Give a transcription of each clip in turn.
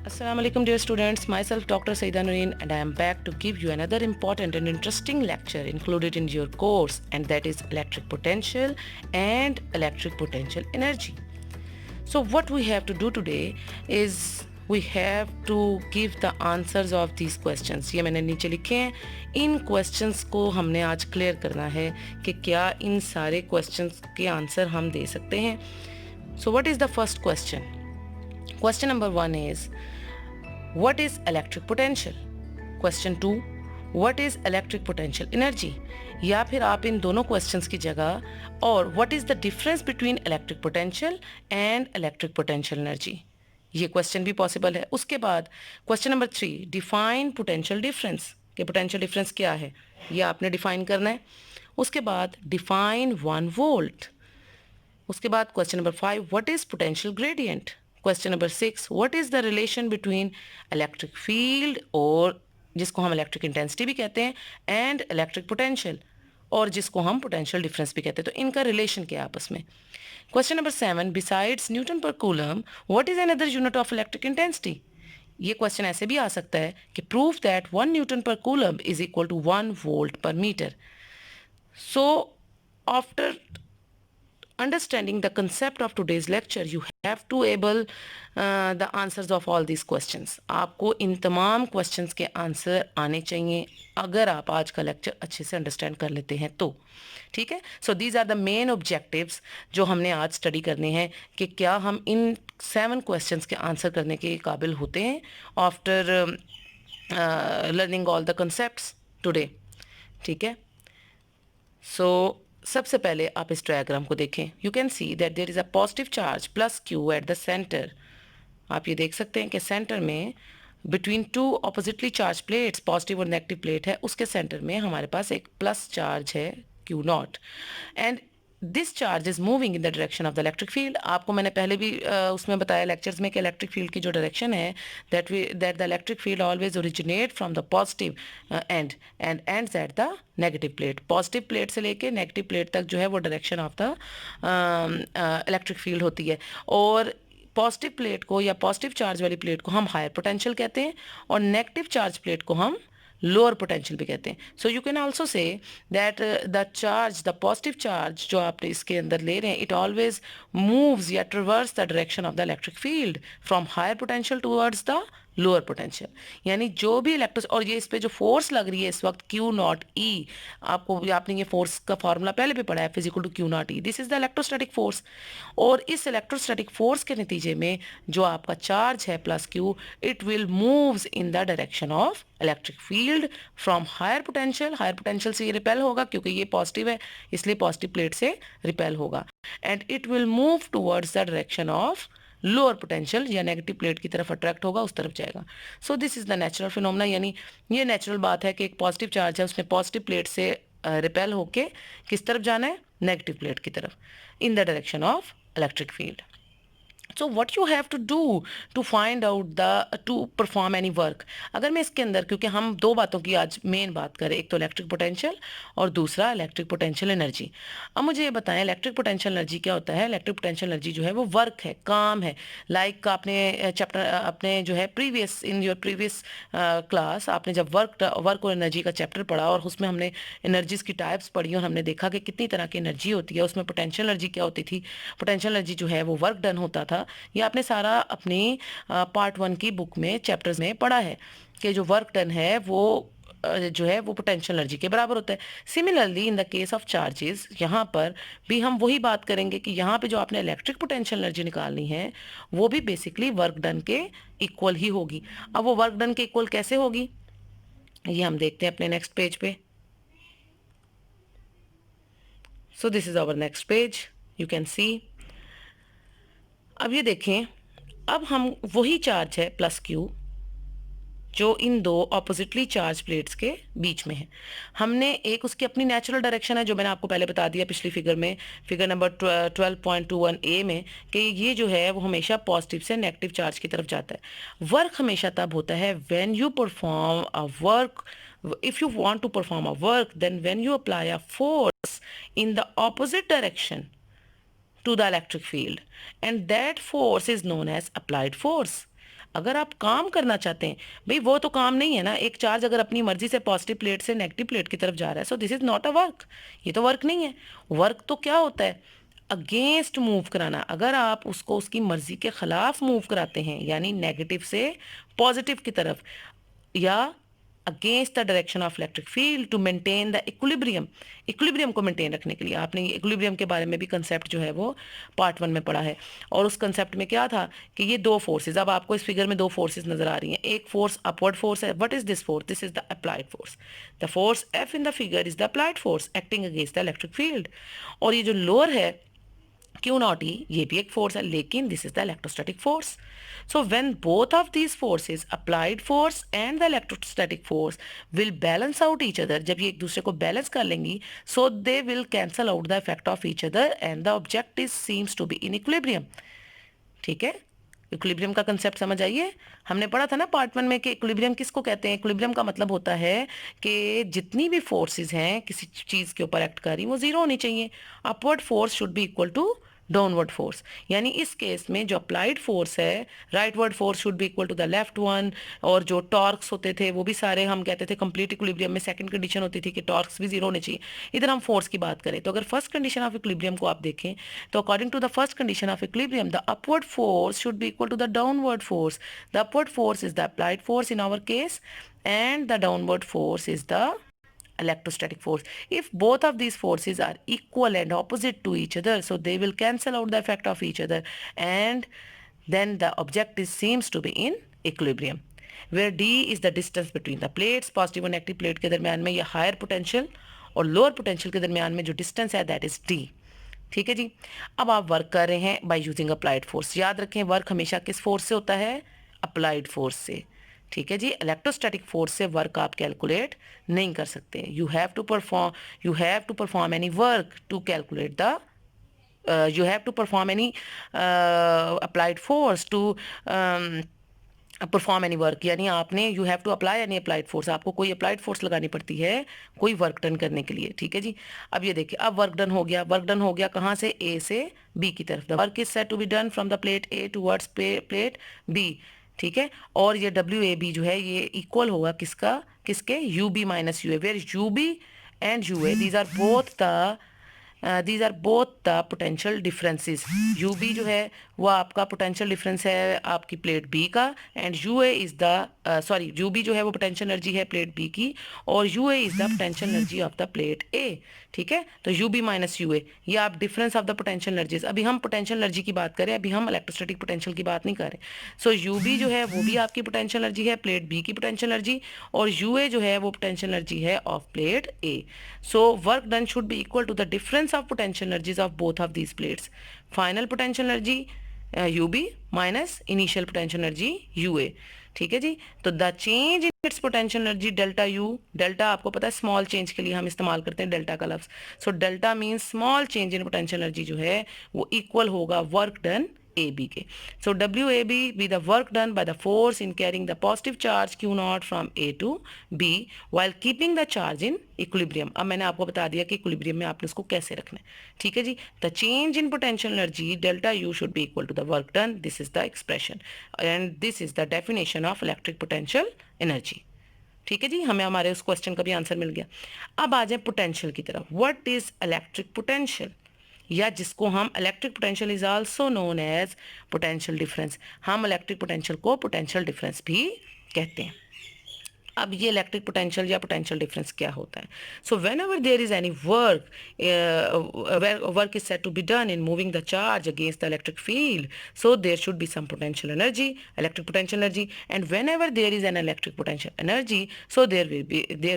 Assalamu alaikum dear students, myself Dr. Saida Noreen and I am back to give you another important and interesting lecture included in your course, and that is electric potential and electric potential energy. So what we have to do today is we have to give the answers of these questions. ये मैंने नीचे लिखे हैं. इन questions को हमने आज clear करना है कि क्या इन सारे questions के answer हम दे सकते हैं. So what is the first question? Question number 1 is, what is electric potential? Question 2, what is electric potential energy? या फिर आप इन दोनों क्वेश्चंस की जगह और what is the difference between electric potential and electric potential energy, ये question भी possible है. उसके बाद question number 3, define potential difference, कि पोटेंशियल डिफरेंस क्या है ये आपने डिफाइन करना है. उसके बाद डिफाइन 1 वोल्ट. उसके बाद question number 5, what is potential gradient. Question number 6, what is the relation between electric field और जिसको हम इलेक्ट्रिक इंटेंसिटी भी कहते हैं एंड इलेक्ट्रिक पोटेंशियल, और जिसको हम पोटेंशियल डिफरेंस भी कहते हैं, तो इनका रिलेशन क्या है आपस में. Question number 7, besides newton per coulomb what is another unit of electric intensity. ये क्वेश्चन ऐसे भी आ सकता है कि prove that 1 newton per coulomb is equal to 1 volt per metre. So after understanding the concept of today's lecture, you have to able the answers of all these questions. आपको इन तमाम questions के answer आने चाहिए अगर आप आज का lecture अच्छे से understand कर लेते हैं तो. ठीक है. So these are the main objectives जो हमने आज study करने हैं कि क्या हम इन 7 questions के answer करने के काबिल होते हैं after learning all the concepts today. ठीक है. So सबसे पहले आप इस डायग्राम को देखें. You can see that there is a positive charge plus Q at the center. आप ये देख सकते हैं कि सेंटर में between 2 oppositely charge plates, positive और नेगेटिव प्लेट है, उसके सेंटर में हमारे पास एक प्लस चार्ज है Q naught, and this charge is moving in the direction of the electric field. आपको मैंने पहले भी उसमें बताया लेक्चर्स में कि इलेक्ट्रिक फील्ड की जो डायरेक्शन है that the electric field always originate from the positive and ends at the negative plate. Positive plate से लेके नेगेटिव प्लेट तक जो है वो direction of the electric field होती है. और पॉजिटिव प्लेट को या पॉजिटिव चार्ज वाली प्लेट को हम हायर पोटेंशियल कहते हैं और नेगेटिव चार्ज प्लेट को हम लोअर पोटेंशियल भी कहते हैं. So you can also say that the charge, the positive charge जो आप इसके अंदर ले रहे हैं, इट ऑलवेज मूव्स या traverse the direction of the electric field from higher potential towards the lower potential. यानी जो भी इलेक्ट्रिक, और ये इस पे जो फोर्स लग रही है इस वक्त क्यू नॉट ई, आपने ये फोर्स का फॉर्मूला पहले भी पढ़ा है, physical to Q naught E, this is the electrostatic force. और इस इलेक्ट्रोस्टैटिक फोर्स के नतीजे में जो आपका चार्ज है plus Q, it will moves in the direction of electric field from higher potential. Higher potential से ये रिपेल होगा क्योंकि ये पॉजिटिव है, इसलिए पॉजिटिव प्लेट से रिपेल होगा, and it will move towards the direction of lower potential या नेगेटिव प्लेट की तरफ अट्रैक्ट होगा, उस तरफ जाएगा. So this is the natural phenomena. यानी ये नेचुरल बात है कि एक पॉजिटिव चार्ज है, उसने पॉजिटिव प्लेट से रिपेल होके किस तरफ जाना है, नेगेटिव प्लेट की तरफ, in the direction of electric field. So what you have to do to find out the to perform any work. अगर मैं इसके अंदर, क्योंकि हम दो बातों की आज मेन बात करें, एक तो इलेक्ट्रिक पोटेंशियल और दूसरा इलेक्ट्रिक पोटेंशियल एनर्जी. अब मुझे ये बताएं इलेक्ट्रिक पोटेंशियल एनर्जी क्या होता है. इलेक्ट्रिक पोटेंशियल एनर्जी जो है वो वर्क है, काम है. लाइक आपने चैप्टर अपने जो है previous in your previous class आपने जब वर्क और एनर्जी का चैप्टर पढ़ा और उसमें हमने एनर्जीज की टाइप्स पढ़ी और हमने देखा कि कितनी तरह की एनर्जी होती है. उसमें पोटेंशियल एनर्जी क्या होती थी, पोटेंशियल एनर्जी जो है वो वर्क डन होता था. ये आपने सारा अपनी पार्ट 1 की बुक में चैप्टर्स में पढ़ा है कि जो वर्क डन है वो जो है वो पोटेंशियल एनर्जी के बराबर होता है. Similarly in the case of charges, यहाँ पर भी हम वही बात करेंगे कि यहाँ पे जो आपने इलेक्ट्रिक पोटेंशियल एनर्जी निकालनी है वो भी बेसिकली वर्क डन के इक्वल ही होगी. अब वो वर्क डन के इक्वल कैसे होगी ये हम देखते हैं अपने नेक्स्ट पेज पे. So this is our next page, you can see. अब ये देखें, अब हम वही चार्ज है प्लस क्यू जो इन दो ऑपोजिटली चार्ज प्लेट्स के बीच में है. हमने एक उसकी अपनी नेचुरल डायरेक्शन है जो मैंने आपको पहले बता दिया पिछली फिगर में, फिगर नंबर 12.21a में, कि ये जो है वो हमेशा पॉजिटिव से नेगेटिव चार्ज की तरफ जाता है. वर्क हमेशा तब होता है when you perform a work, if you want to perform a work, then when you apply a force in the opposite direction to the electric field, and that force is known as applied force. अगर आप काम करना चाहते हैं, भाई वो तो काम नहीं है ना। एक चार्ज अगर अपनी मर्जी से पॉजिटिव प्लेट से नेगेटिव प्लेट की तरफ जा रहा है, so this is not a work, ये तो वर्क नहीं है। वर्क तो क्या होता है, अगेंस्ट मूव कराना। अगर आप उसको उसकी मर्जी के खिलाफ मूव कराते हैं, यानी नेगेटिव से पॉजिटिव की तरफ, या against the direction of electric field to maintain the equilibrium, equilibrium को मेंटेन रखने के लिए। आपने इक्विलिब्रियम के बारे में भी कंसेप्ट जो है वो पार्ट 1 में पढ़ा है, और उस कंसेप्ट में क्या था कि ये दो फोर्सेज, अब आपको इस फिगर में दो फोर्सेज नजर आ रही हैं। एक फोर्स अपवर्ड फोर्स है, what is this force, this is the applied force. The force F in the figure is the applied force acting against the electric field. और ये जो लोअर है क्यू नॉट ई, ये भी एक फोर्स है, लेकिन this is the electrostatic force. So when both of these forces, applied force and the electrostatic force, will balance out each other, जब ये एक दूसरे को बैलेंस कर लेंगी, so they will cancel out the effect of each other and the object is seems to be in equilibrium. ठीक है, equilibrium का कंसेप्ट समझ आइए। हमने पढ़ा था ना पार्ट 1 में कि इक्विलिब्रियम किसको कहते हैं। इक्विलिब्रियम का मतलब होता है कि जितनी भी फोर्सेस हैं किसी चीज के ऊपर एक्ट कर रही, वो जीरो होनी चाहिए। Upward force should be equal to downward force, यानी इस केस में जो अप्लाइड फोर्स है, rightward force should be equal to the left one. और जो टॉर्क्स होते थे वो भी सारे हम कहते थे कंप्लीट इक्विलिब्रियम में सेकंड कंडीशन होती थी कि टॉर्क्स भी जीरो होने चाहिए। इधर हम फोर्स की बात करें तो अगर फर्स्ट कंडीशन ऑफ इक्विलिब्रियम को आप देखें तो according to the first condition of equilibrium, the upward force should be equal to the downward force. The upward force is the applied force in our case, and the downward force is the electrostatic force. If both of these forces are equal and opposite to each other, so they will cancel out the effect of each other, and then the object seems to be in equilibrium, where d is the distance between the plates. Positive और negative plate के दरमियान में ये higher potential और lower potential के दरमियान में जो डिस्टेंस है दैट इज d। ठीक है जी। अब आप वर्क कर रहे हैं बाय यूजिंग अप्लाइड फोर्स। याद रखें वर्क हमेशा किस फोर्स से होता है, अप्लाइड फोर्स से। ठीक है जी, इलेक्ट्रोस्टैटिक फोर्स से वर्क आप कैलकुलेट नहीं कर सकते। You have to perform any work to calculate the you have to perform any applied force to perform any work, यानी आपने you have to apply any applied force, आपको कोई applied force लगानी पड़ती है कोई वर्क डन करने के लिए। ठीक है जी। अब ये देखिए, अब वर्क डन हो गया। वर्क डन हो गया कहाँ से, ए से बी की तरफ। The work is set to be done from the plate A towards plate B. ठीक है, और ये डब्ल्यू ए बी जो है ये इक्वल होगा किसका, किसके, U B minus U A, where U B and U A these are both the potential differences. U B जो है वो आपका पोटेंशियल डिफरेंस है आपकी प्लेट बी का, and U A is the sorry U B जो है वो पोटेंशियल एनर्जी है प्लेट बी की, और U A is the potential energy of the plate A. ठीक है, तो यू बी माइनस यू ए, ये आप difference of the potential energies. अभी हम पोटेंशियल एनर्जी की बात करें, अभी हम इलेक्ट्रोस्टैटिक पोटेंशियल की बात नहीं कर रहे। सो यू बी जो है वो भी आपकी पोटेंशियल एनर्जी है प्लेट बी की पोटेंशियल एनर्जी, और यू ए जो है वो पोटेंशियल एनर्जी है of plate A. So work done should be equal to the difference of potential energies of both of these plates. Final potential energy U B minus initial potential energy U A. ठीक है जी। तो the change in its potential energy delta U, delta आपको पता है small change के लिए हम इस्तेमाल करते हैं डेल्टा का लफ्ज। So delta means small change in potential energy जो है वो इक्वल होगा वर्क डन ए बी के। So W A B be the work done by the force in carrying the positive charge Q naught from A to B while keeping the charge in equilibrium. अब मैंने आपको बता दिया कि equilibrium में आपने उसको कैसे रखना है। ठीक है जी। The change in potential energy delta U should be equal to the work done, this is the expression and this is the definition of electric potential energy. ठीक है जी, हमें हमारे उस क्वेश्चन का भी आंसर मिल गया। अब आ जाए पोटेंशियल की तरफ। व्हाट इज इलेक्ट्रिक पोटेंशियल, या जिसको हम electric potential is also known as potential difference. हम इलेक्ट्रिक पोटेंशियल को पोटेंशियल डिफरेंस भी कहते हैं। अब ये इलेक्ट्रिक पोटेंशियल या पोटेंशियल डिफरेंस क्या होता है। So whenever there is any work, work is set to be done in moving the charge against the electric field, so there should be some potential energy, electric potential energy, and whenever there is an electric potential energy, so there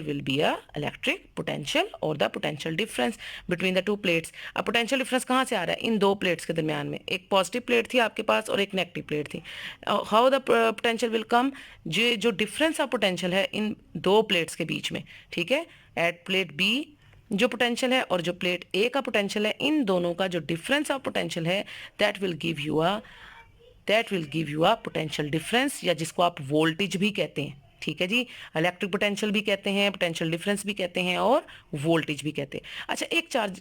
will be a electric potential और the potential difference between the two plates. अब potential difference कहाँ से आ रहा है, इन दो plates के दरमियान में। एक पॉजिटिव प्लेट थी आपके पास और एक नेगेटिव प्लेट थी। How the potential will come, जो डिफरेंस ऑफ पोटेंशियल है इन दो प्लेट्स के बीच में। ठीक है, एट प्लेट बी जो पोटेंशियल है और जो प्लेट ए का पोटेंशियल है, इन दोनों का जो डिफरेंस ऑफ पोटेंशियल है that will give you a potential difference, या जिसको आप वोल्टेज भी कहते हैं। ठीक है जी। इलेक्ट्रिक पोटेंशियल भी कहते हैं, पोटेंशियल डिफरेंस भी कहते हैं और वोल्टेज भी कहते हैं। अच्छा,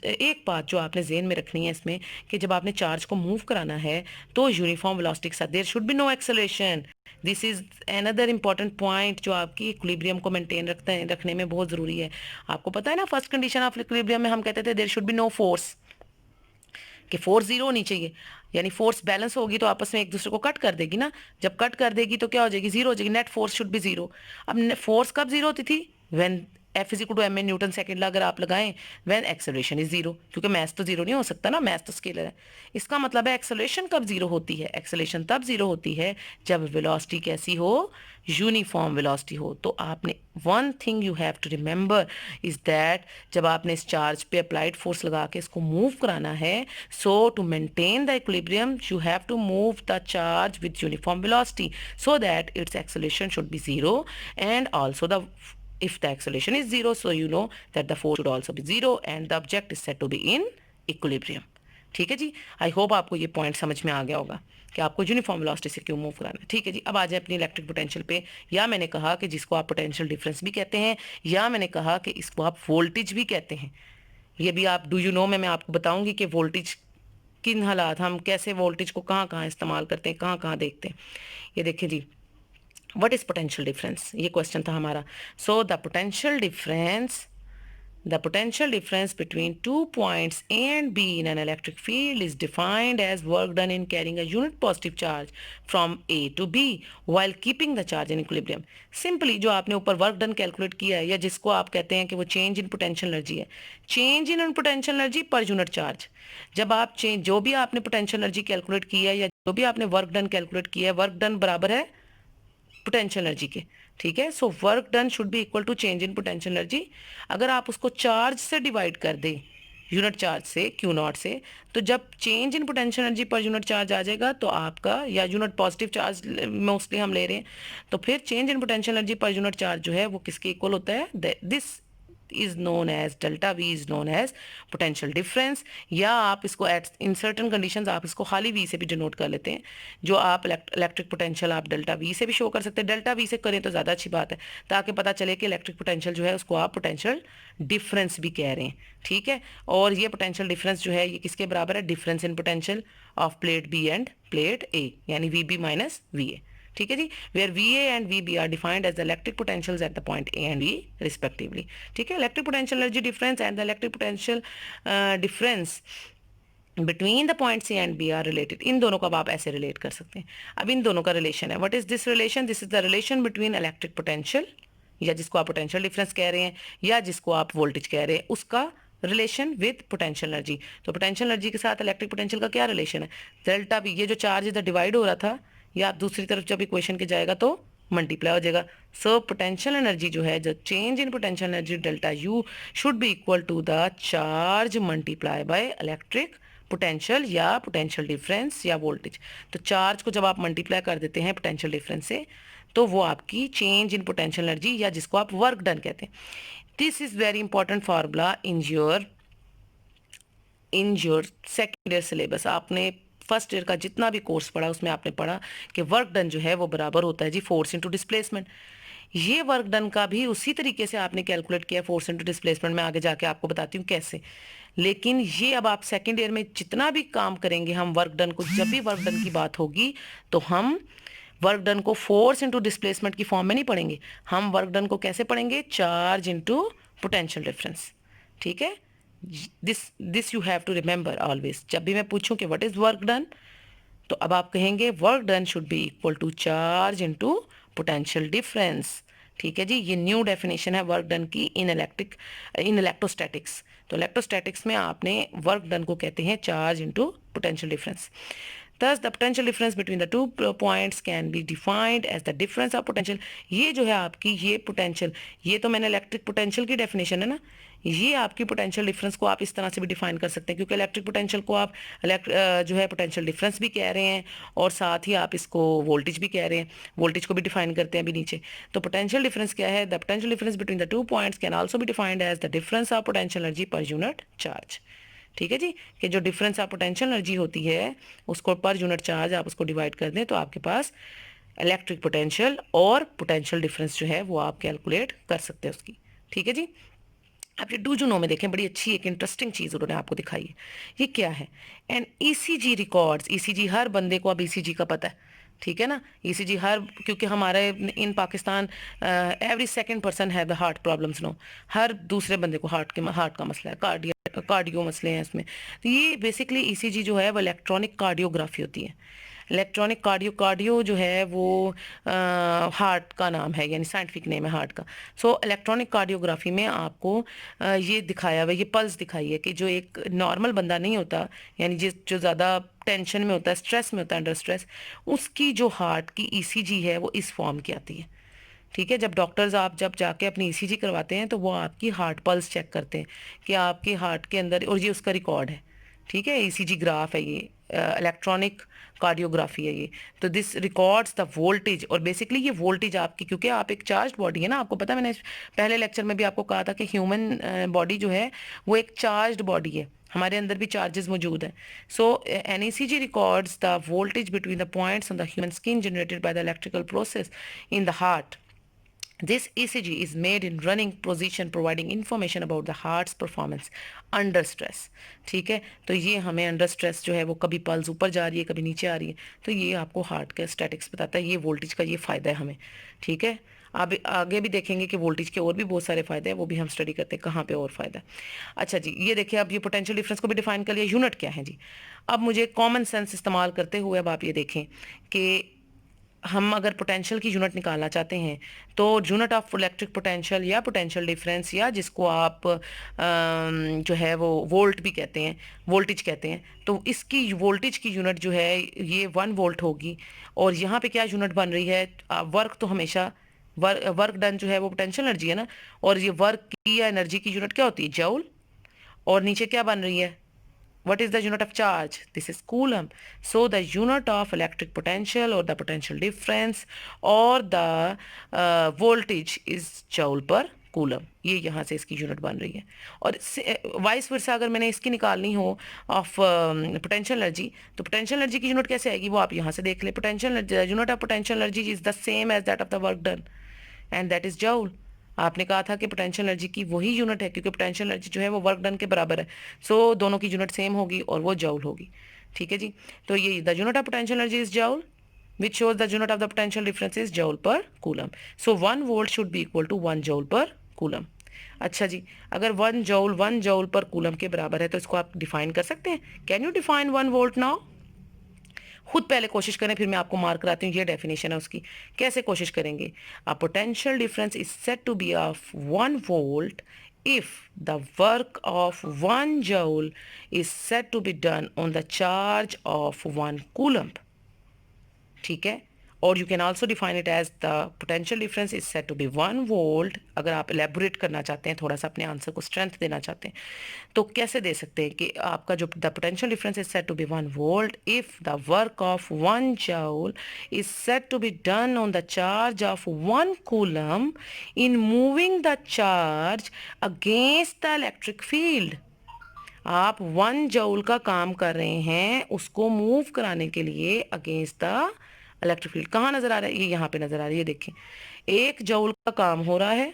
एक बात जो आपने जेहन में रखनी है इसमें, कि जब आपने चार्ज को मूव कराना है तो यूनिफॉर्म वेलोसिटी के साथ there should be no acceleration. This is another important point जो आपकी इक्विलिब्रियम को मेंटेन रखने में बहुत जरूरी है। आपको पता है ना, फर्स्ट कंडीशन ऑफ इक्विलिब्रियम में हम कहते थे there should be no force, कि फोर्स जीरो होनी चाहिए, यानी फोर्स बैलेंस होगी तो आपस में एक दूसरे को कट कर देगी ना। जब कट कर देगी तो क्या हो जाएगी, जीरो हो जाएगी, net force should be zero. अब फोर्स कब जीरो होती थी, when F is equal to M N Newton second अगर आप लगाएं, व्हेन एक्सेलरेशन इज जीरो, क्योंकि मैथ तो जीरो नहीं हो सकता ना, मैथ तो स्केलर है। इसका मतलब है एक्सेलरेशन कब जीरो होती है, एक्सेलरेशन तब जीरो होती है जब वेलोसिटी कैसी हो, यूनिफॉर्म वेलोसिटी हो। तो आपने one thing you have to remember is that जब आपने इस चार्ज पे अप्लाइड फोर्स लगा के इसको मूव कराना है, so to maintain the equilibrium you have to move the charge with uniform velocity so that its acceleration should be zero, and also the if the acceleration is zero, so you know that the force should also be zero and the object is said to be in equilibrium। ठीक है जी, I hope आपको ये point समझ में आ गया होगा कि आपको यूनिफॉर्म वेलोसिटी से क्यों मूव कराना है। ठीक है जी, अब आ जाए अपनी इलेक्ट्रिक पोटेंशियल पे। या मैंने कहा कि जिसको आप पोटेंशियल डिफरेंस भी कहते हैं, या मैंने कहा कि इसको आप वोल्टेज भी कहते हैं। ये भी आप डू यू नो में मैं आपको बताऊंगी कि वोल्टेज किन हालात, हम कैसे वोल्टेज को कहाँ कहाँ इस्तेमाल करते हैं, कहाँ कहाँ देखते हैं। ये देखिए जी, व्हाट इज पोटेंशियल डिफरेंस, ये क्वेश्चन था हमारा। सो the potential difference between 2 points A and B in an electric field is defined as work done in carrying a unit positive charge from A to B while keeping the charge in equilibrium। Simply जो आपने ऊपर work done calculate किया है, या जिसको आप कहते हैं कि वो चेंज इन पोटेंशियल एनर्जी है, change in potential energy per unit charge. जब आप चेंज, जो भी आपने पोटेंशियल एनर्जी कैलकुलेट किया है या जो भी आपने वर्क डन कैलकुलेट किया है, वर्क डन बराबर है पोटेंशियल एनर्जी के। ठीक है, so work done should be equal to change in potential energy. अगर आप उसको चार्ज से डिवाइड कर दें, यूनिट चार्ज से, क्यू नॉट से, तो जब change in potential energy per unit charge आ जाएगा तो आपका, या यूनिट पॉजिटिव चार्ज मोस्टली हम ले रहे हैं, तो फिर change in potential energy per unit charge जो है वो किसके इक्वल होता है, this is known as delta V is known as potential difference। या आप इसको इन सर्टन कंडीशंस आप इसको खाली V से भी डिनोट कर लेते हैं। जो आप इलेक्ट्रिक पोटेंशियल आप डेल्टा V से भी शो कर सकते हैं, डेल्टा V से करें तो ज़्यादा अच्छी बात है, ताकि पता चले कि इलेक्ट्रिक पोटेंशियल जो है उसको आप पोटेंशियल डिफरेंस भी कह रहे हैं। ठीक है, और ये पोटेंशियल डिफरेंस जो है ये किसके बराबर है, difference in potential of plate B and plate A, यानी VB माइनस VA। ठीक है जी, where VA and VB are defined as the electric potentials at the point A and B respectively. ठीक है, electric potential energy difference and the electric potential difference between the point C and B are related. इन दोनों को अब आप ऐसे relate कर सकते हैं। अब इन दोनों का रिलेशन है, what is this relation, this is the relation between electric potential, या जिसको आप पोटेंशियल डिफरेंस कह रहे हैं, या जिसको आप वोल्टेज कह रहे हैं, उसका रिलेशन विद पोटेंशियल एनर्जी। तो पोटेंशियल एनर्जी के साथ इलेक्ट्रिक पोटेंशियल का क्या रिलेशन है, डेल्टा V। ये जो चार्ज इधर डिवाइड हो रहा था, या आप दूसरी तरफ जब इक्वेशन के जाएगा तो मल्टीप्लाई हो जाएगा। सो पोटेंशियल एनर्जी जो है, जो change in potential energy delta U should be equal to the charge multiply by electric potential, या पोटेंशियल डिफरेंस, या वोल्टेज। तो चार्ज को जब आप मल्टीप्लाई कर देते हैं पोटेंशियल डिफरेंस से, तो वो आपकी चेंज इन पोटेंशियल एनर्जी, या जिसको आप वर्क डन कहते हैं। This is very important formula in your second year syllabus. आपने फर्स्ट ईयर का जितना भी कोर्स पढ़ा उसमें आपने पढ़ा कि वर्क डन जो है वो बराबर होता है जी फोर्स इंटू डिस्प्लेसमेंट। ये वर्क डन का भी उसी तरीके से आपने कैलकुलेट किया, फोर्स इंटू डिस्प्लेसमेंट। में आगे जाके आपको बताती हूँ कैसे। लेकिन ये अब आप सेकेंड ईयर में जितना भी काम करेंगे, हम वर्क डन को, जब भी वर्क डन की बात होगी तो हम वर्क डन को फोर्स इंटू डिस्प्लेसमेंट की फॉर्म में नहीं पढ़ेंगे, हम वर्क डन को कैसे पढ़ेंगे, चार्ज इंटू पोटेंशियल डिफरेंस। ठीक है, this you have to remember always. जब भी मैं पूछूं कि व्हाट इज वर्क डन, तो अब आप कहेंगे work done should be equal to charge into potential difference. ठीक है जी, ये न्यू डेफिनेशन है वर्क डन की इन इलेक्ट्रोस्टैटिक्स। तो इलेक्ट्रोस्टैटिक्स में आपने वर्क डन को कहते हैं charge into potential difference. Thus the potential difference between the two points can be defined as the difference of potential। ये जो है आपकी, ये पोटेंशियल, ये तो मैंने इलेक्ट्रिक पोटेंशियल की डेफिनेशन है ना, ये आपकी पोटेंशियल डिफरेंस को आप इस तरह से भी डिफाइन कर सकते हैं, क्योंकि इलेक्ट्रिक पोटेंशियल को आप जो है पोटेंशियल डिफरेंस भी कह रहे हैं, और साथ ही आप इसको वोल्टेज भी कह रहे हैं, वोल्टेज को भी डिफाइन करते हैं अभी नीचे। तो पोटेंशियल डिफरेंस क्या है, the potential difference between the two points can also be defined as the difference of potential energy per unit charge. ठीक है जी, कि जो डिफरेंस ऑफ पोटेंशियल एनर्जी होती है उसको पर यूनिट चार्ज आप उसको डिवाइड कर दें तो आपके पास इलेक्ट्रिक पोटेंशियल और पोटेंशियल डिफरेंस जो है वो आप कैलकुलेट कर सकते हैं उसकी। ठीक है जी। आप ये डू यू नो में देखें, बड़ी अच्छी एक इंटरेस्टिंग चीज़ उन्होंने आपको दिखाई है। ये क्या है? एन ईसीजी रिकॉर्ड्स, ईसीजी हर बंदे को अब ईसीजी का पता है, ठीक है ना। ईसीजी हर, क्योंकि हमारे in Pakistan every second person have the heart problems no, हर दूसरे बंदे को हार्ट का मसला है, कार्डियो मसले हैं इसमें। तो ये बेसिकली ईसीजी जो है वो इलेक्ट्रॉनिक कार्डियोग्राफी होती है। इलेक्ट्रॉनिक कार्डियो जो है वो हार्ट का नाम है, यानी साइंटिफिक नेम है हार्ट का। सो इलेक्ट्रॉनिक कार्डियोग्राफी में आपको ये दिखाया हुआ, ये पल्स दिखाई है कि जो एक नॉर्मल बंदा नहीं होता, यानी जो ज़्यादा टेंशन में होता है, स्ट्रेस में होता है, अंडर स्ट्रेस, उसकी जो हार्ट की ईसीजी है वो इस फॉर्म की आती है। ठीक है, जब डॉक्टर्स आप जब जाके अपनी ईसीजी करवाते हैं तो वो आपकी हार्ट पल्स चेक करते हैं कि आपके हार्ट के अंदर, और ये उसका रिकॉर्ड है। ठीक है, ईसीजी ग्राफ है ये, इलेक्ट्रॉनिक कार्डियोग्राफी है ये। तो दिस रिकॉर्ड्स द वोल्टेज, और बेसिकली ये वोल्टेज आपकी, क्योंकि आप एक चार्ज बॉडी है ना, आपको पता है, मैंने पहले लेक्चर में भी आपको कहा था कि ह्यूमन बॉडी जो है वो एक चार्ज बॉडी है, हमारे अंदर भी चार्जेस मौजूद हैं। So an ECG records the voltage between the points on the human skin generated by the electrical process in the heart. This ECG is made in running position, providing information about the heart's performance under stress. ठीक है, तो ये हमें under stress जो है वो कभी pulse ऊपर जा रही है, कभी नीचे आ रही है, तो ये आपको हार्ट का स्टैटिक्स बताता है। ये वोल्टेज का ये फ़ायदा है हमें। ठीक है, आप आगे भी देखेंगे कि वोल्टेज के और भी बहुत सारे फ़ायदे हैं, वो भी हम स्टडी करते हैं कहाँ पे और फ़ायदा है। अच्छा जी, ये देखिए, अब ये पोटेंशियल डिफरेंस को भी डिफाइन कर लिया। यूनिट क्या है जी? अब मुझे कॉमन सेंस इस्तेमाल करते हुए अब आप ये देखें कि हम अगर पोटेंशियल की यूनिट निकालना चाहते हैं तो यूनिट ऑफ इलेक्ट्रिक पोटेंशियल या पोटेंशियल डिफरेंस, या जिसको आप जो है वो वोल्ट भी कहते हैं, वोल्टेज कहते हैं, तो इसकी वोल्टेज की यूनिट जो है ये 1 वोल्ट होगी। और यहाँ पे क्या यूनिट बन रही है? वर्क तो हमेशा वर्क डन जो है वो पोटेंशियल एनर्जी है ना, और ये वर्क की या एनर्जी की यूनिट क्या होती है? जूल। और नीचे क्या बन रही है? What is the unit of charge? This is coulomb. So the unit of electric potential or the potential difference or the voltage is joule per coulomb. ये यहाँ से इसकी यूनिट बन रही है। और वाइस वर्सा अगर मैंने इसकी निकालनी हो ऑफ पोटेंशियल एनर्जी, तो पोटेंशियल एनर्जी की यूनिट कैसे आएगी वो आप यहाँ से देख लें। Potential unit of potential energy is the same as that of the work done, and that is joule. आपने कहा था कि पोटेंशियल एनर्जी की वही यूनिट है, क्योंकि पोटेंशियल एनर्जी जो है वो वर्क डन के बराबर है। सो दोनों की यूनिट सेम होगी और वो जूल होगी। ठीक है जी, तो ये the unit of potential energy is joule, which shows the unit of the potential difference is joule per coulomb. So 1 volt should be equal to 1 joule per coulomb. अच्छा जी, अगर 1 जूल पर कूलम के बराबर है तो इसको आप define कर सकते हैं। Can you define 1 volt now? खुद पहले कोशिश करें, फिर मैं आपको मार्क कराती हूँ। ये डेफिनेशन है उसकी, कैसे कोशिश करेंगे। A potential difference is said to be of 1 volt if the work of 1 joule is said to be done on the charge of 1 coulomb. ठीक है, और you can also define it as the potential difference is set to be 1 volt. अगर आप elaborate करना चाहते हैं, थोड़ा सा अपने आंसर को स्ट्रेंथ देना चाहते हैं, तो कैसे दे सकते हैं कि आपका जो the potential difference is set to be 1 volt if the work of 1 joule is set to be done on the charge of 1 coulomb in moving the charge against the electric field. आप 1 joule का काम कर रहे हैं उसको move कराने के लिए अगेंस्ट द इलेक्ट्रिक फील्ड। कहाँ नजर आ रहा है? ये यहाँ पे नजर आ रही है, देखें 1 जूल का काम हो रहा है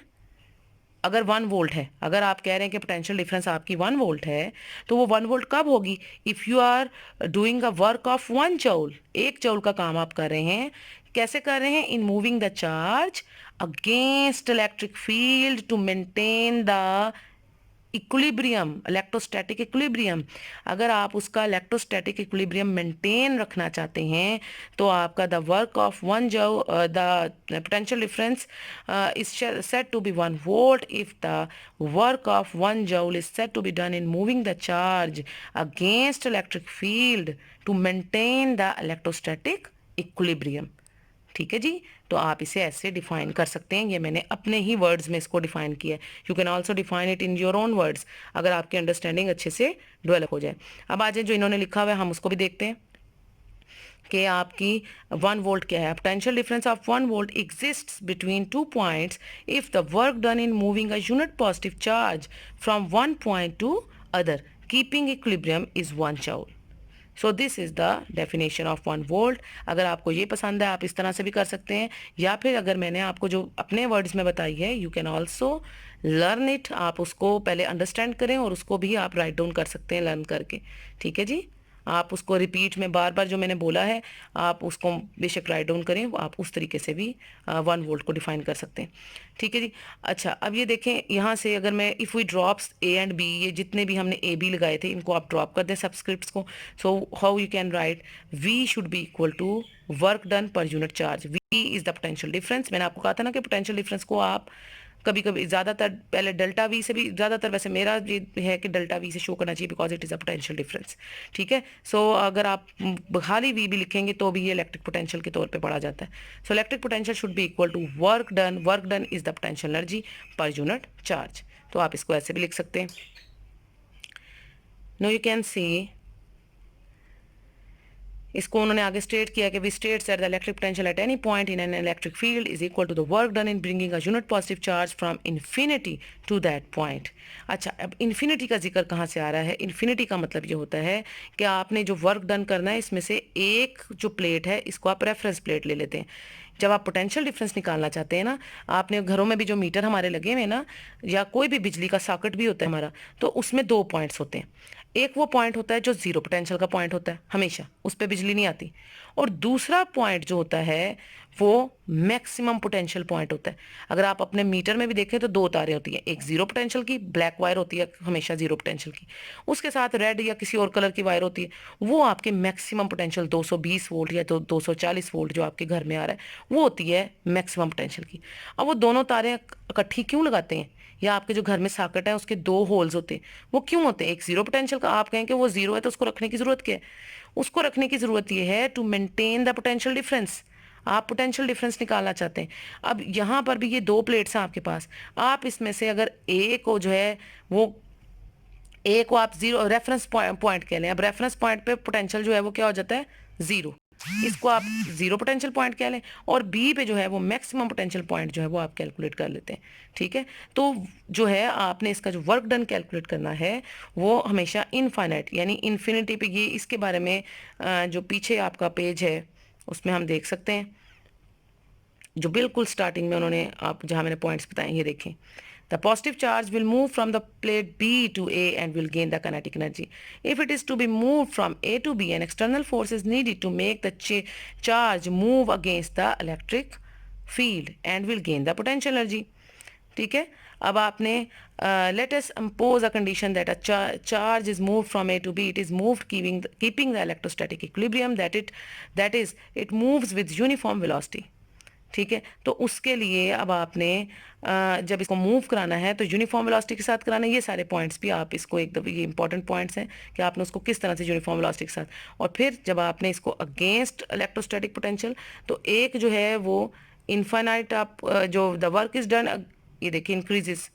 अगर 1 वोल्ट है। अगर आप कह रहे हैं कि पोटेंशियल डिफरेंस आपकी 1 वोल्ट है, तो वो 1 वोल्ट कब होगी? If you are doing a work of 1 joule, 1 joule का काम आप कर रहे हैं। कैसे कर रहे हैं? In moving the charge against electric field to maintain the equilibrium, electrostatic equilibrium. अगर आप उसका इलेक्ट्रोस्टैटिक इक्विलिब्रियम मेंटेन रखना चाहते हैं तो आपका the work of 1 joule, the potential difference is set to be 1 volt if the work of 1 joule is set to be done in moving the charge against electric field to maintain the electrostatic equilibrium. ठीक है जी, तो आप इसे ऐसे define कर सकते हैं। ये मैंने अपने ही वर्ड्स में इसको डिफाइन किया है। You can also define it in your own words, अगर आपकी अंडरस्टैंडिंग अच्छे से डेवलप हो जाए। अब आ जाए जो इन्होंने लिखा हुआ है, हम उसको भी देखते हैं कि आपकी 1 वोल्ट क्या है। Potential difference of 1 volt exists between 2 points if the work done in moving a unit positive charge from 1 point two other keeping equilibrium is 1 joule. So this is the definition of 1 volt. अगर आपको ये पसंद है आप इस तरह से भी कर सकते हैं, या फिर अगर मैंने आपको जो अपने वर्ड्स में बताई है you can also learn it. आप उसको पहले अंडरस्टैंड करें और उसको भी आप राइट डाउन कर सकते हैं लर्न करके। ठीक है जी, आप उसको रिपीट में बार बार जो मैंने बोला है आप उसको बेशक राइट डाउन करें, आप उस तरीके से भी 1 वोल्ट को डिफाइन कर सकते हैं। ठीक है जी। अच्छा, अब ये देखें यहाँ से अगर मैं if we drops A and B, ये जितने भी हमने ए बी लगाए थे इनको आप ड्रॉप कर दें सबस्क्रिप्ट्स को। So how you can write V should be equal to work done per unit charge. V is the potential difference. मैंने आपको कहा था ना कि पोटेंशियल डिफरेंस को आप कभी कभी ज़्यादातर पहले डेल्टा वी से भी ज़्यादातर, वैसे मेरा ये है कि डेल्टा वी से शो करना चाहिए because it is a potential difference. ठीक है। सो अगर आप खाली वी भी लिखेंगे तो भी ये इलेक्ट्रिक पोटेंशियल के तौर पे पढ़ा जाता है। सो electric potential should be equal to work done. Work done is the potential energy per unit charge. तो आप इसको ऐसे भी लिख सकते हैं। नो यू कैन सी, इसको उन्होंने आगे स्टेट किया कि we states that the electric potential at any point in an electric field is equal to the work done in bringing a unit positive charge from infinity to that point. अच्छा, अब infinity का जिक्र कहाँ से आ रहा है? Infinity का मतलब ये होता है कि आपने जो वर्क डन करना है इसमें से एक जो प्लेट है इसको आप रेफरेंस प्लेट ले लेते हैं। जब आप पोटेंशियल डिफरेंस निकालना चाहते हैं ना, आपने घरों में भी जो मीटर हमारे लगे हुए हैं ना, या कोई भी बिजली का सॉकेट भी होता है हमारा, तो उसमें 2 पॉइंट्स होते हैं। एक वो पॉइंट होता है जो जीरो पोटेंशियल का पॉइंट होता है, हमेशा उस पर बिजली नहीं आती। और दूसरा पॉइंट जो होता है वो मैक्सिमम पोटेंशियल पॉइंट होता है। अगर आप अपने मीटर में भी देखें तो 2 तारें होती हैं, एक जीरो पोटेंशियल की ब्लैक वायर होती है हमेशा जीरो पोटेंशियल की, उसके साथ रेड या किसी और कलर की वायर होती है, वो आपके मैक्सिमम पोटेंशियल 220 वोल्ट या तो 240 वोल्ट जो आपके घर में आ रहा है वो होती है मैक्सिमम पोटेंशियल की। अब वो दोनों तारें इकट्ठी क्यों लगाते हैं, या आपके जो घर में सॉकेट है उसके 2 होल्स होते हैं, वो क्यों होते हैं? एक जीरो पोटेंशियल का, आप कहें कि वो जीरो है तो उसको रखने की जरूरत क्या है? उसको रखने की जरूरत ये है to maintain the potential difference. आप पोटेंशियल डिफरेंस निकालना चाहते हैं। अब यहाँ पर भी ये 2 प्लेट्स हैं आपके पास, आप इसमें से अगर ए को जो है वो ए को आप जीरो रेफरेंस पॉइंट कह लें। अब रेफरेंस पॉइंट पे पोटेंशियल जो है वो क्या हो जाता है? जीरो। इसको आप जीरो पोटेंशियल पॉइंट कह लें, और बी पे जो है वो मैक्सिमम पोटेंशियल पॉइंट जो है वो आप कैलकुलेट कर लेते हैं। ठीक है। तो जो है आपने इसका जो वर्क डन कैलकुलेट करना है वो हमेशा इनफाइनाइट यानी इन्फिनिटी पे, ये इसके बारे में जो पीछे आपका पेज है उसमें हम देख सकते हैं, जो बिल्कुल स्टार्टिंग में उन्होंने आप जहाँ मैंने पॉइंट्स बताए ये देखें। The positive charge will move from the plate B to A and will gain the kinetic energy. If it is to be moved from A to B, an external force is needed to make the charge move against the electric field and will gain the potential energy. ठीक है। अब आपने let us impose a condition that a charge is moved from A to B. It is moved keeping the electrostatic equilibrium, that is it moves with uniform velocity. ठीक है। तो उसके लिए अब आपने जब इसको मूव कराना है तो यूनिफॉर्म वेलोसिटी के साथ कराना है। ये सारे पॉइंट्स भी आप इसको एकदम, ये इंपॉर्टेंट पॉइंट्स हैं कि आपने उसको किस तरह से यूनिफॉर्म वेलोसिटी के साथ, और फिर जब आपने इसको अगेंस्ट इलेक्ट्रोस्टैटिक पोटेंशियल, तो एक जो है वो इनफाइनाइट आप जो द वर्क इज डन, ये देखिए increases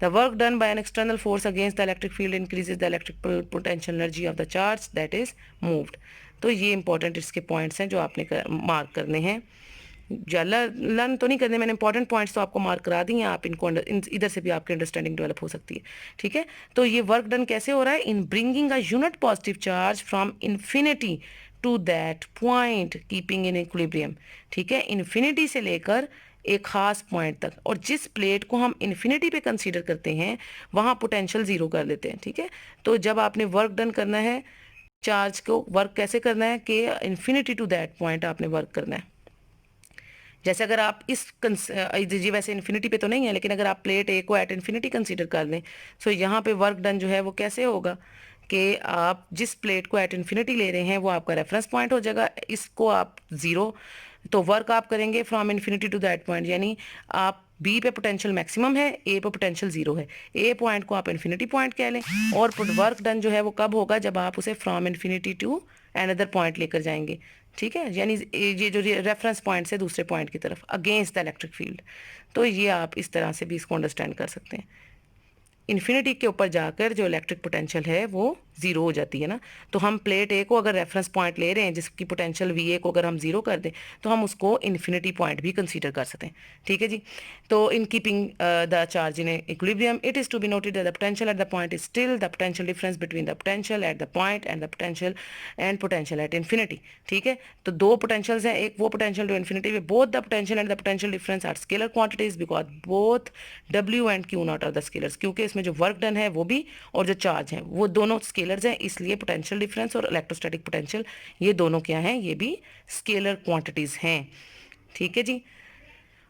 the work done bye an external force against the electric field increases the electric potential energy of the charge that is moved. तो ये इंपॉर्टेंट इसके पॉइंट्स हैं जो आपने मार्क करने हैं। लर्न तो नहीं करने, मैंने इंपॉर्टेंट पॉइंट्स तो आपको मार्क करा दी हैं, आप इनको इधर से भी आपकी अंडरस्टैंडिंग डेवलप हो सकती है। ठीक है। तो ये वर्क डन कैसे हो रहा है? In bringing a unit positive charge from infinity to that point keeping in equilibrium. ठीक है। इन्फिनिटी से लेकर एक खास पॉइंट तक, और जिस प्लेट को हम इन्फिनिटी पे कंसीडर करते हैं वहाँ पोटेंशियल जीरो कर लेते हैं। ठीक है। तो जब आपने वर्क डन करना है, चार्ज को वर्क कैसे करना है कि इन्फिनिटी टू दैट पॉइंट आपने वर्क करना है। जैसे अगर आप इस जी वैसे इन्फिनिटी पे तो नहीं है, लेकिन अगर आप प्लेट ए को एट इन्फिनिटी कंसीडर कर लें, सो यहाँ पे वर्क डन जो है वो कैसे होगा कि आप जिस प्लेट को एट इन्फिनिटी ले रहे हैं वो आपका रेफरेंस पॉइंट हो जाएगा, इसको आप ज़ीरो, तो वर्क आप करेंगे from infinity to that point, यानी आप बी पे पोटेंशियल मैक्सिमम है, ए पे पोटेंशियल जीरो है, ए पॉइंट को आप इन्फिनिटी पॉइंट कह लें, और वर्क डन जो है वो कब होगा? जब आप उसे from infinity to another point लेकर जाएंगे। ठीक है। यानी ये जो रेफरेंस पॉइंट से दूसरे पॉइंट की तरफ अगेंस्ट द इलेक्ट्रिक फील्ड। तो ये आप इस तरह से भी इसको अंडरस्टैंड कर सकते हैं। इन्फिनिटी के ऊपर जाकर जो इलेक्ट्रिक पोटेंशियल है वो ज़ीरो हो जाती है ना। तो हम प्लेट ए को अगर रेफरेंस पॉइंट ले रहे हैं जिसकी पोटेंशियल वी ए को अगर हम ज़ीरो कर दें तो हम उसको इन्फिनिटी पॉइंट भी कंसीडर कर सकते हैं, ठीक है जी। तो in keeping the charge in equilibrium it is to be noted that the potential at the point is still the potential difference between the potential at the point and the potential at infinity, ठीक है। तो दो potentials हैं, एक वो potential to infinity में both the potential and the potential difference are scalar quantities because both W and Q naught are the scalars, क्योंकि इसमें जो वर्क डन है वो भी और जो चार्ज है वो दोनों स्केलर्स हैं, इसलिए पोटेंशियल डिफरेंस और इलेक्ट्रोस्टैटिक पोटेंशियल ये दोनों क्या हैं, ये भी स्केलर क्वांटिटीज हैं, ठीक है जी।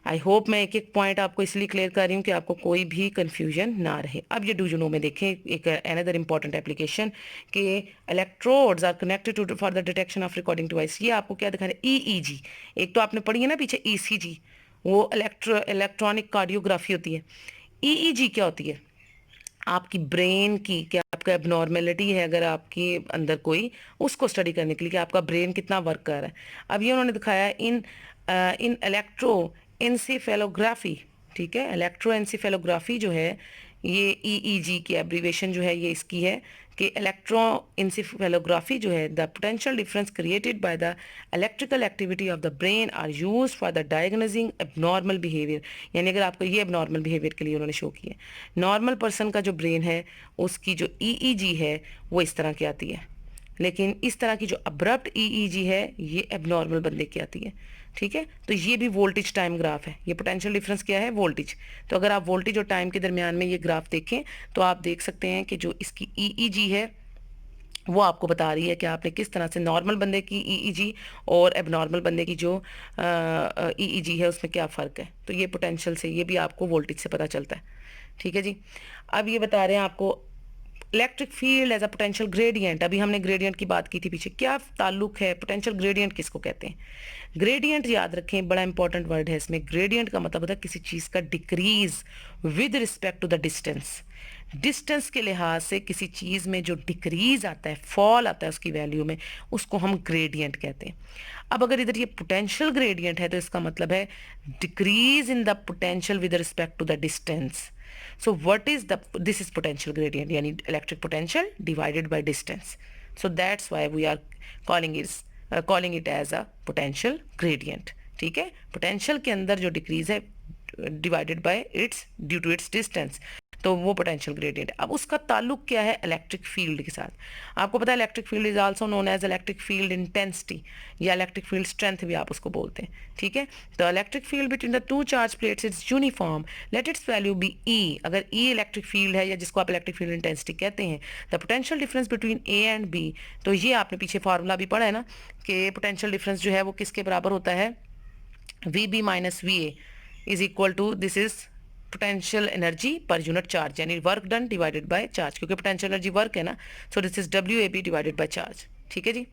आई होप मैं एक एक पॉइंट आपको इसलिए क्लियर कर रही हूँ कि आपको कोई भी कंफ्यूजन ना रहे। अब ये डू यू नो में देखें एक अनदर इंपॉर्टेंट एप्लीकेशन कि electrodes are connected to for the detection of recording device. ये आपको क्या दिखा रहा है, ईईजी। एक तो आपने पढ़ी है ना पीछे ईसीजी, वो इलेक्ट्रॉनिक कार्डियोग्राफी होती है। ईईजी क्या होती है, आपकी ब्रेन की क्या आपका एबनॉर्मेलिटी है अगर आपके अंदर कोई, उसको स्टडी करने के लिए कि आपका ब्रेन कितना वर्क कर रहा है। अब ये उन्होंने दिखाया इन इलेक्ट्रो एंसेफेलोग्राफी, ठीक है। इलेक्ट्रो एंसेफेलोग्राफी जो है ये ईईजी की एब्रीवेशन जो है ये इसकी है कि इलेक्ट्रो एंसेफेलोग्राफी जो है the potential difference created by the electrical activity of the brain are used for the diagnosing abnormal behaviour. यानी अगर आपको ये एबनॉर्मल बिहेवियर के लिए उन्होंने शो किया, नॉर्मल पर्सन का जो ब्रेन है उसकी जो ईईजी है वो इस तरह की आती है, लेकिन इस तरह की जो अब्रप्ट ईईजी है ये एबनॉर्मल बंदे की आती है, ठीक है। तो ये भी वोल्टेज टाइम ग्राफ है, ये पोटेंशियल डिफरेंस क्या है, वोल्टेज। तो अगर आप वोल्टेज और टाइम के दरमियान में ये ग्राफ देखें तो आप देख सकते हैं कि जो इसकी ईईजी है वो आपको बता रही है कि आपने किस तरह से नॉर्मल बंदे की ईईजी और एबनॉर्मल बंदे की जो ईईजी है उसमें क्या फ़र्क है। तो ये पोटेंशियल से, ये भी आपको वोल्टेज से पता चलता है, ठीक है जी। अब ये बता रहे हैं आपको electric field as a potential gradient. अभी हमने ग्रेडियंट की बात की थी पीछे, क्या ताल्लुक है, पोटेंशियल ग्रेडियंट किसको कहते हैं। ग्रेडियंट याद रखें, बड़ा इंपॉर्टेंट वर्ड है इसमें। ग्रेडियंट का मतलब होता है किसी चीज़ का decrease with respect to the distance. Distance के लिहाज से किसी चीज़ में जो डिक्रीज आता है, फॉल आता है उसकी वैल्यू में, उसको हम ग्रेडियंट कहते हैं। अब अगर इधर ये पोटेंशियल ग्रेडियंट है तो इसका मतलब है decrease in the potential with respect to the distance. So what is this is potential gradient, यानी electric potential divided by distance. So that's why we are calling it as a potential gradient, ठीक है। potential के अंदर जो decrease है divided by its due to its distance, तो वो potential gradient. अब उसका ताल्लुक क्या है इलेक्ट्रिक फील्ड के साथ। आपको पता है electric field is also known as electric field intensity या इलेक्ट्रिक फील्ड स्ट्रेंथ भी आप उसको बोलते हैं, ठीक है। तो electric field between the two charge plates is uniform, let its value be E. अगर ई इलेक्ट्रिक फील्ड है या जिसको आप इलेक्ट्रिक फील्ड इंटेंसिटी कहते हैं, the potential difference between A and B. तो ये आपने पीछे फार्मूला भी पढ़ा है ना कि पोटेंशियल डिफरेंस जो है वो किसके बराबर होता है, V B minus V A is equal to, this is potential energy per unit charge, यानी work done divided by charge, क्योंकि पोटेंशियल एनर्जी वर्क है ना। So this is W A B divided by charge, ठीक है जी।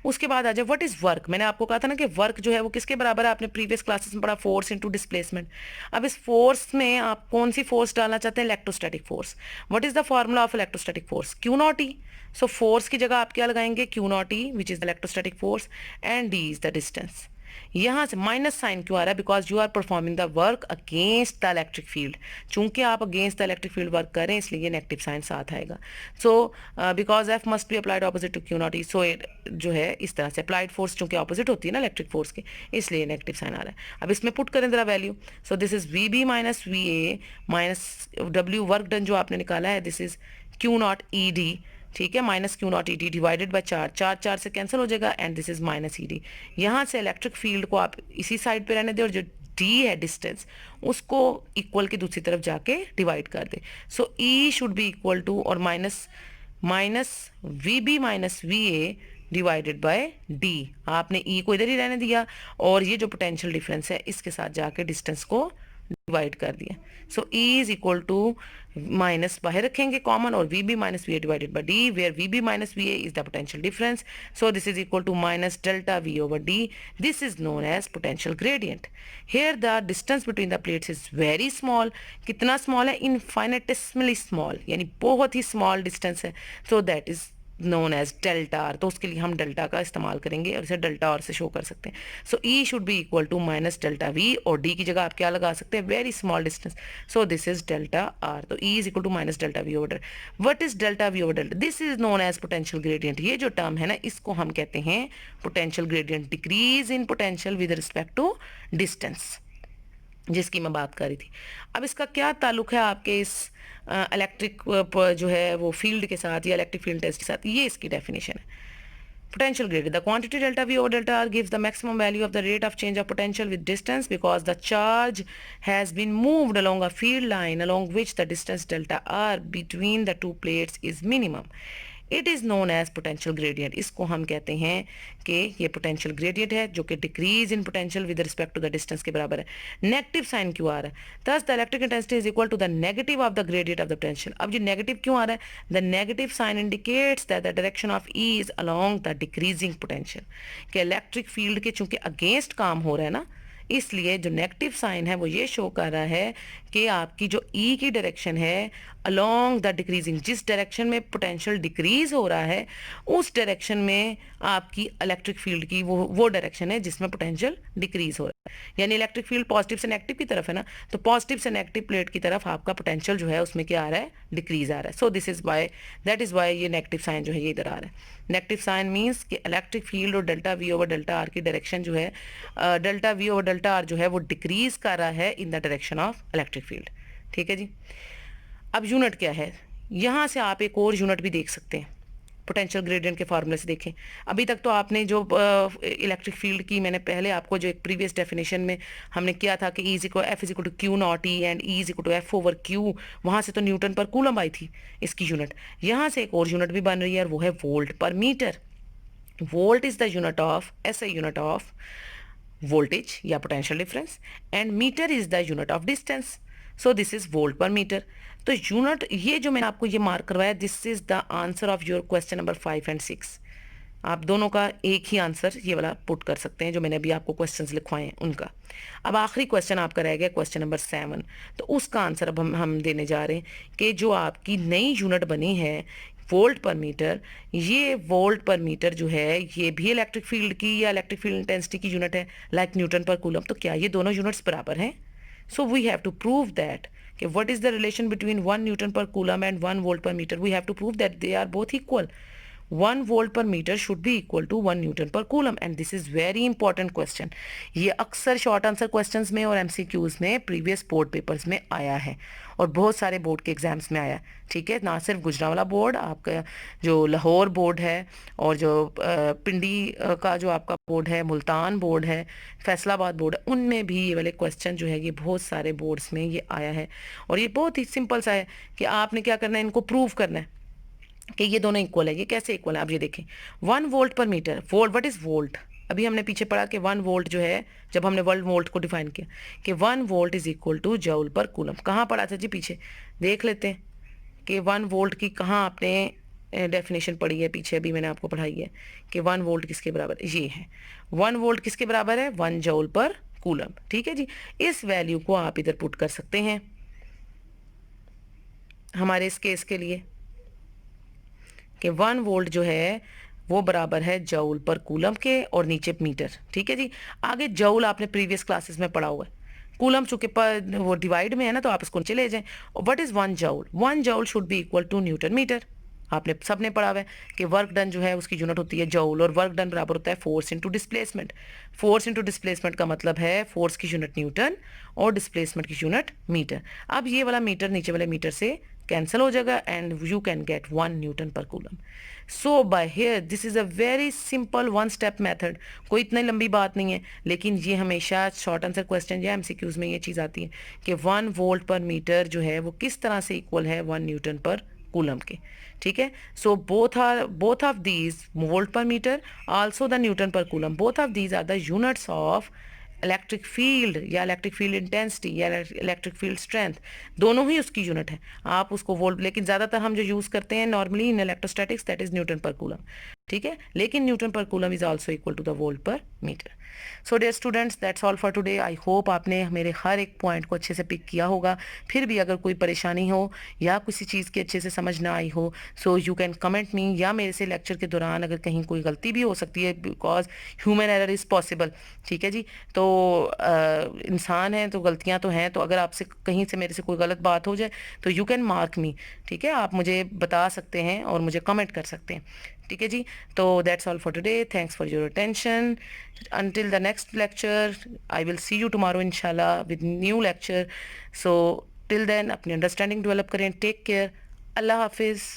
उसके बाद आ जाए what is work. मैंने आपको कहा था ना कि वर्क जो है वो किसके बराबर है, आपने प्रीवियस क्लासेस में पढ़ा, फोर्स इनटू डिस्प्लेसमेंट। अब इस फोर्स में आप कौन सी फोर्स डालना चाहते हैं, electrostatic force. What is the formula of electrostatic force, Q naught E. So force की जगह आप क्या लगाएंगे, Q naught E which is the electrostatic force and D is the distance. यहाँ से माइनस साइन क्यों आ रहा है, because you are performing the work against the electric field. चूंकि आप against the electric field work करें इसलिए ये नेगेटिव साइन साथ आएगा। So because F must be applied opposite to Q naught E, so जो है इस तरह से अप्लाइड फोर्स चूंकि ऑपोजिट होती है ना इलेक्ट्रिक फोर्स के, इसलिए नेगेटिव साइन आ रहा है। अब इसमें पुट करें जरा value, so this is V B minus V A minus W work done जो आपने निकाला है, this is Q naught E D, ठीक है, minus Q naught E D divided by चार, चार चार से कैंसिल हो जाएगा and this is minus E D. यहाँ से इलेक्ट्रिक फील्ड को आप इसी साइड पे रहने दें और जो डी है डिस्टेंस उसको इक्वल की दूसरी तरफ जाके डिवाइड कर दे। So E should be equal to और minus V B minus V A divided by D. आपने ई को इधर ही रहने दिया और ये जो पोटेंशियल डिफरेंस है इसके साथ जाके डिस्टेंस को डिवाइड कर दिया। So E is equal to minus बाहर रखेंगे कॉमन और V B minus V A divided by D, where V B minus V A is the potential difference. So this is equal to minus delta V over D. This is known as potential gradient. Here the distance between the plates is very small. कितना small है, infinitesimally small, यानी बहुत ही small distance है। So that is known as delta R, तो उसके लिए हम डेल्टा का इस्तेमाल करेंगे और इसे डेल्टा आर से शो कर सकते हैं. So E should be equal to minus delta V, और डी की जगह आप क्या लगा सकते हैं, very small distance, so this is delta R. तो E is equal to minus delta V over delta. What is delta V over delta? This is known as potential gradient. ये जो टर्म है ना, इसको हम कहते हैं potential gradient, decrease in potential with respect to distance, जिसकी मैं बात कर रही थी. अब इसका क्या ताल्लुक है आपके इस इलेक्ट्रिक जो है वो फील्ड के साथ या इलेक्ट्रिक फील्ड टेस्ट के साथ? ये इसकी डेफिनेशन है. Potential gradient. The quantity delta V over delta R gives the maximum value of the rate of change of potential with distance because the charge has been moved along a field line along which the distance delta R between the two plates is minimum. It is known as potential gradient. इसको हम कहते हैं कि ये potential gradient है जो कि decrease in potential with respect to the distance के बराबर है. नेगेटिव साइन क्यों आ रहा है? Thus the electric intensity is equal to the negative of the gradient of the potential. अब जो नेगेटिव क्यों आ रहा है? The negative sign indicates that the direction of E is along the decreasing potential. कि इलेक्ट्रिक फील्ड के चूंकि against काम हो रहा है ना, इसलिए जो नेगेटिव साइन है वो ये शो कर रहा है कि आपकी जो ई की डायरेक्शन है अलोंग द डिक्रीजिंग, जिस डायरेक्शन में पोटेंशियल डिक्रीज हो रहा है उस डायरेक्शन में आपकी इलेक्ट्रिक फील्ड की वो डायरेक्शन है जिसमें पोटेंशियल डिक्रीज हो रहा है. यानी इलेक्ट्रिक फील्ड पॉजिटिव से नेगेटिव की तरफ है ना, तो पॉजिटिव से नेगेटिव प्लेट की तरफ आपका पोटेंशियल जो है उसमें क्या आ रहा है, डिक्रीज आ रहा है. So this is why, that is why ये नेगेटिव साइन जो है ये इधर आ रहा है. नेगेटिव साइन मीन्स कि इलेक्ट्रिक फील्ड और delta V over delta R की डायरेक्शन जो है, delta V over delta R जो है वो डिक्रीज कर रहा है in the direction of electric field. ठीक है जी. अब यूनिट क्या है, यहाँ से आप एक और यूनिट भी देख सकते हैं पोटेंशियल ग्रेडियंट के फार्मूले से. देखें, अभी तक तो आपने जो इलेक्ट्रिक फील्ड की मैंने पहले आपको जो एक प्रीवियस डेफिनेशन में हमने किया था कि E equal F is equal to Q naught E and E is equal to F over Q, वहाँ से तो न्यूटन पर कूलम आई थी इसकी यूनिट. यहाँ से एक और यूनिट भी बन रही है और वो है volt per metre. Volt is the unit of, ऐसा यूनिट ऑफ वोल्टेज या potential difference, and metre is the unit of distance. So this is volt per metre. तो यूनिट ये जो मैंने आपको ये मार्क करवाया, this is the answer of your question number 5 and 6. आप दोनों का एक ही आंसर ये वाला पुट कर सकते हैं जो मैंने अभी आपको क्वेश्चंस लिखवाए हैं उनका. अब आखिरी क्वेश्चन आपका रह गया क्वेश्चन नंबर 7. तो उसका आंसर अब हम देने जा रहे हैं कि जो आपकी नई यूनिट बनी है वोल्ट पर मीटर, ये वोल्ट पर मीटर जो है ये भी इलेक्ट्रिक फील्ड की या इलेक्ट्रिक फील्ड इंटेंसिटी की यूनिट है लाइक न्यूटन पर कूलम. तो क्या ये दोनों यूनिट्स बराबर हैं? So we have to prove that कि what is the relation between 1 Newton per coulomb and 1 volt per meter. We have to prove that they are both equal. 1 volt per meter should be equal to 1 Newton per coulomb, and this is very important question. ये अक्सर short answer questions में और MCQs में previous board papers में आया है और बहुत सारे बोर्ड के एग्जाम्स में आया. ठीक है, ना सिर्फ गुजरांवाला बोर्ड, आपका जो लाहौर बोर्ड है और जो पिंडी का जो आपका बोर्ड है, मुल्तान बोर्ड है, फैसलाबाद बोर्ड है, उनमें भी ये वाले क्वेश्चन जो है ये बहुत सारे बोर्ड्स में ये आया है. और ये बहुत ही सिंपल सा है कि आपने क्या करना है, इनको प्रूव करना है कि ये दोनों इक्वल है. ये कैसे इक्वल है आप ये देखें. 1 volt per metre, volt, what is volt? अभी हमने पीछे पढ़ा कि 1 वोल्ट जो है, जब हमने 1 वोल्ट को डिफाइन किया कि 1 volt is equal two joule per coulomb. कहाँ पढ़ा था जी? पीछे देख लेते हैं कि 1 वोल्ट की कहाँ आपने डेफिनेशन पढ़ी है. पीछे अभी मैंने आपको पढ़ाई है कि 1 वोल्ट किसके बराबर है. ये है 1 वोल्ट किसके बराबर है? 1 जूल पर कूलम. ठीक है जी. इस वैल्यू को आप इधर पुट कर सकते हैं हमारे इस केस के लिए कि 1 वोल्ट जो है वो बराबर है जूल पर कूलम के और नीचे मीटर. ठीक है जी. आगे जूल आपने प्रीवियस क्लासेस में पढ़ा हुआ है, कूलम चूंकि पर वो डिवाइड में है ना तो आप इसको चले जाएं. और what is 1 joule? 1 joule should be equal to newton metre. आपने सबने पढ़ा हुआ है कि वर्क डन जो है उसकी यूनिट होती है जूल, और वर्क डन बराबर होता है force into displacement. Force into displacement का मतलब है फोर्स की यूनिट न्यूटन और डिस्प्लेसमेंट की यूनिट मीटर. अब ये वाला मीटर नीचे वाले मीटर से कैंसिल हो जाएगा and you can get 1 newton per coulomb. So by here this is a very simple 1 step method. कोई इतनी लंबी बात नहीं है, लेकिन ये हमेशा शॉर्ट आंसर क्वेश्चन या एमसीक्यूज में ये चीज़ आती है कि 1 वोल्ट पर मीटर जो है वो किस तरह से इक्वल है 1 न्यूटन पर कूलम के. ठीक है. So both of these, volt per metre also the newton per coulomb, both of these are the units of electric field या इलेक्ट्रिक फील्ड इंटेंसिटी या इलेक्ट्रिक फील्ड स्ट्रेंथ. दोनों ही उसकी unit है. आप उसको वोल्ट, लेकिन ज़्यादातर हम जो यूज़ करते हैं normally in electrostatics that is newton per coulomb. ठीक है, लेकिन newton per coulomb is also equal to the volt per metre. So dear students, that's all for today. I hope आपने मेरे हर एक पॉइंट को अच्छे से पिक किया होगा। फिर भी अगर कोई परेशानी हो या किसी चीज़ की अच्छे से समझ ना आई हो, सो यू कैन कमेंट मी, या मेरे से लेक्चर के दौरान अगर कहीं कोई गलती भी हो सकती है, because human error is possible. ठीक है जी, तो इंसान है तो गलतियाँ तो हैं, तो अगर आपसे कहीं से मेरे से कोई गलत बात हो जाए तो यू कैन मार्क मी। ठीक है, आप मुझे बता सकते हैं और मुझे कमेंट कर सकते हैं। ठीक है जी, तो that's all for today. Thanks for your attention. until the next lecture, I will see you tomorrow inshallah with new lecture. So till then अपनी understanding develop करें. Take care. Allah Hafiz.